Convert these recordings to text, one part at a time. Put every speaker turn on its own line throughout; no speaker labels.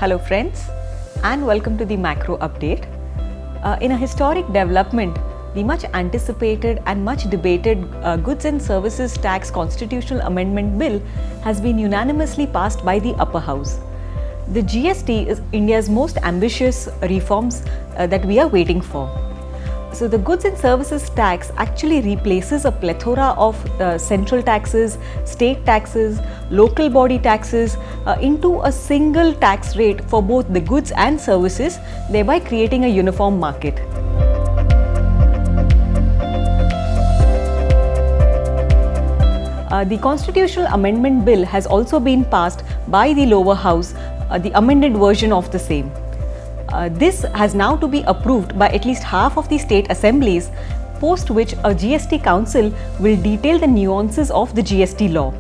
Hello friends, and welcome to the macro update. In a historic development, the much anticipated and much debated Goods and Services Tax Constitutional Amendment Bill has been unanimously passed by the upper house. The GST is India's most ambitious reforms that we are waiting for. So the goods and services tax actually replaces a plethora of central taxes, state taxes, local body taxes into a single tax rate for both the goods and services, thereby creating a uniform market. The Constitutional Amendment Bill has also been passed by the lower house, the amended version of the same. This has now to be approved by at least half of the state assemblies, post which a GST council will detail the nuances of the GST law.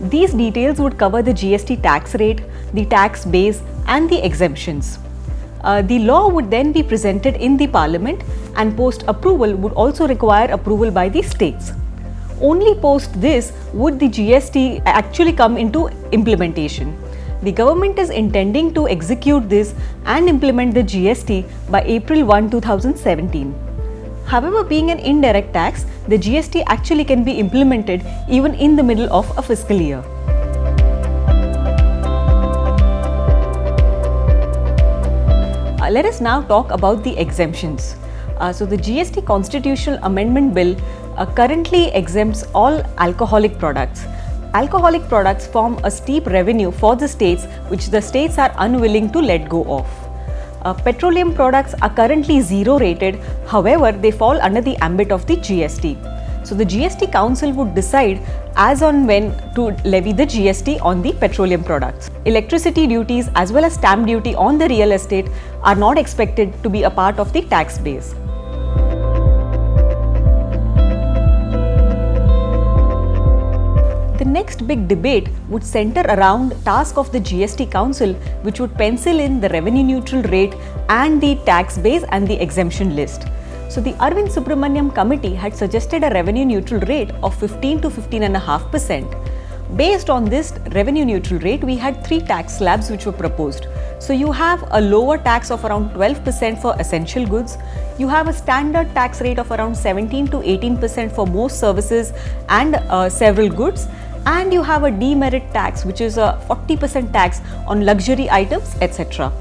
These details would cover the GST tax rate, the tax base and the exemptions. The law would then be presented in the parliament, and post approval would also require approval by the states. Only post this would the GST actually come into implementation. The government is intending to execute this and implement the GST by April 1, 2017. However, being an indirect tax, the GST actually can be implemented even in the middle of a fiscal year. Let us now talk about the exemptions. So the GST Constitutional Amendment Bill currently exempts all alcoholic products. Alcoholic products form a steep revenue for the states, which the states are unwilling to let go of. Petroleum products are currently zero rated, however, they fall under the ambit of the GST. So the GST Council would decide as on when to levy the GST on the petroleum products. Electricity duties as well as stamp duty on the real estate are not expected to be a part of the tax base. The next big debate would center around task of the GST Council, which would pencil in the revenue neutral rate and the tax base and the exemption list. So the Arvind Subramaniam committee had suggested a revenue neutral rate of 15 to 15.5%. Based on this revenue neutral rate, we had three tax slabs which were proposed. So you have a lower tax of around 12% for essential goods. You have a standard tax rate of around 17 to 18% for most services and several goods. And you have a demerit tax, which is a 40% tax on luxury items, etc.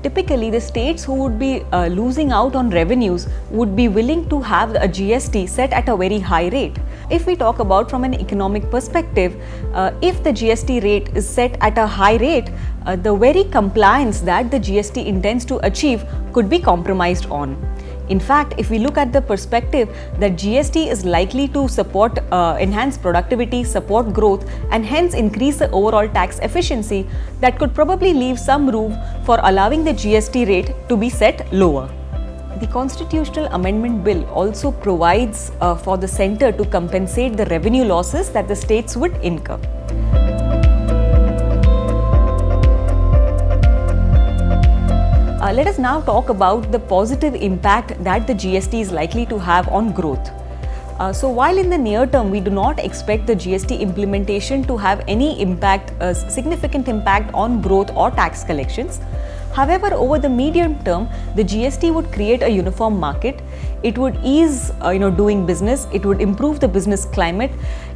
Typically, the states who would be losing out on revenues would be willing to have a GST set at a very high rate. If we talk about from an economic perspective, if the GST rate is set at a high rate, the very compliance that the GST intends to achieve could be compromised on. In fact, if we look at the perspective that GST is likely to support enhance productivity, support growth and hence increase the overall tax efficiency, that could probably leave some room for allowing the GST rate to be set lower. The Constitutional Amendment Bill also provides for the centre to compensate the revenue losses that the states would incur. Let us now talk about the positive impact that the GST is likely to have on growth. So while in the near term we do not expect the GST implementation to have any impact, significant impact on growth or tax collections, however, over the medium term, the GST would create a uniform market. It would ease doing business, it would improve the business climate,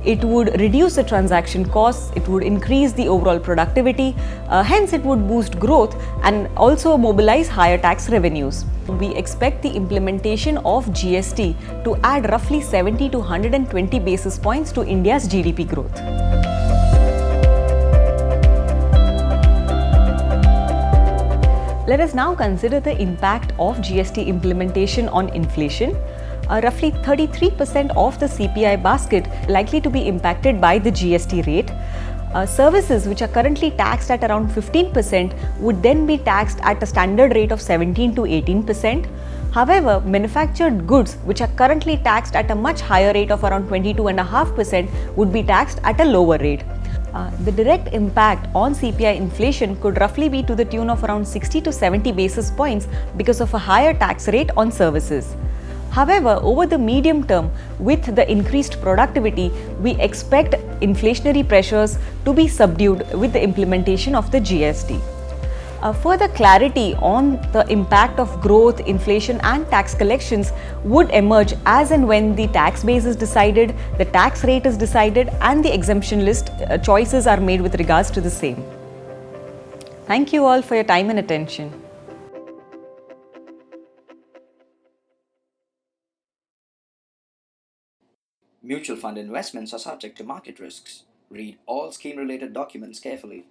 it would reduce the transaction costs, it would increase the overall productivity, hence it would boost growth and also mobilize higher tax revenues. We expect the implementation of GST to add roughly 70 to 120 basis points to India's GDP growth. Let us now consider the impact of GST implementation on inflation. Roughly 33% of the CPI basket likely to be impacted by the GST rate. Services which are currently taxed at around 15% would then be taxed at a standard rate of 17 to 18%. However, manufactured goods which are currently taxed at a much higher rate of around 22.5% would be taxed at a lower rate. The direct impact on CPI inflation could roughly be to the tune of around 60 to 70 basis points because of a higher tax rate on services. However, over the medium term, with the increased productivity, we expect inflationary pressures to be subdued with the implementation of the GST. Further clarity on the impact of growth, inflation, and tax collections would emerge as and when the tax base is decided, the tax rate is decided, and the exemption list choices are made with regards to the same. Thank you all for your time and attention.
Mutual fund investments are subject to market risks. Read all scheme related documents carefully.